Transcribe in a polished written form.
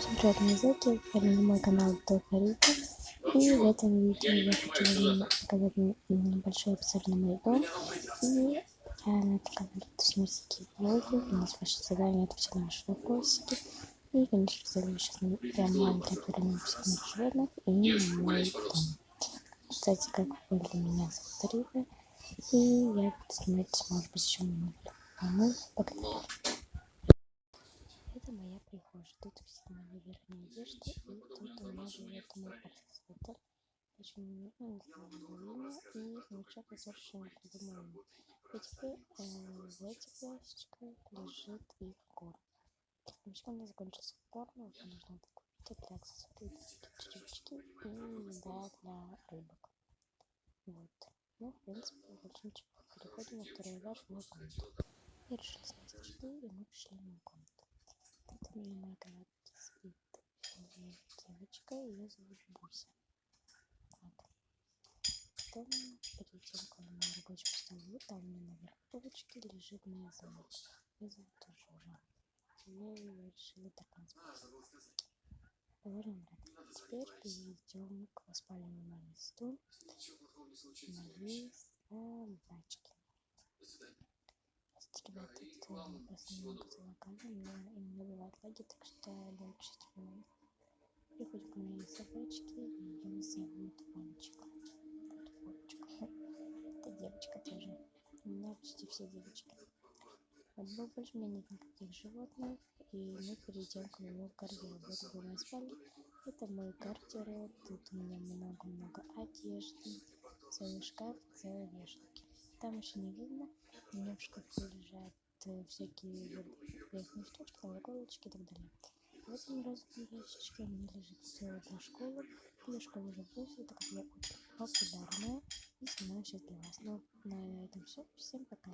Всем привет, меня зовут на мой канал Только Рита. И в этом видео я хочу вам показать небольшой обзор на мой дом. И я на этом канале космические влоги. У нас ваше задание отвечать на ваши вопросики. И, конечно, сделаю сейчас прям маленький обзор на всех животных и на мой дом. Кстати, как вы поняли, меня зовут Рита. И я буду снимать, может быть, еще немного. А мы погнали. Это моя прихожая. Тут висит моя верхняя одежда, и тут у меня живет мой портфель. Очень имя и значок совершенно по-моему. И теперь в этих ящичках лежит их корм. Немножко у меня закончился корм, его нужно купить для аксессуаров, черепочки и еда для рыбок. Вот. Ну, в принципе, больше ничего. Переходим на второй этаж в мою комнату. Я решила снять очки, и мы пришли в мою комнату. Тут у меня моя кроватке спит девочка, ее зовут Буся. Вот. Потом перейдем к моему рабочему столу. Там у меня наверх полочки лежит моя зайка. Ее зовут тоже уже. Я ее решила так назвать. Положим рядом. Теперь перейдем к спальному месту. Моей собачки. Ребята, тут просто немного залокально. У меня именно бывает лаги, так что лучше приходим к моей собачке. Ее зовут Пончик. Это девочка тоже. У меня почти все девочки. Вот больше у меня нет никаких животных. И мы перейдем к моему гардеробу. Это был мой спальник. Это мой гардероб. Тут у меня много-много одежды. Целый шкаф, целые вешалки. Там еще не видно. У меня в шкафу лежат всякие верхние штучки, наколочки и так далее. В этом розовом ящичке у меня лежит все для школы. Для школы уже будет, так как я очень популярная и снимаю сейчас для вас. Но на этом все. Всем пока.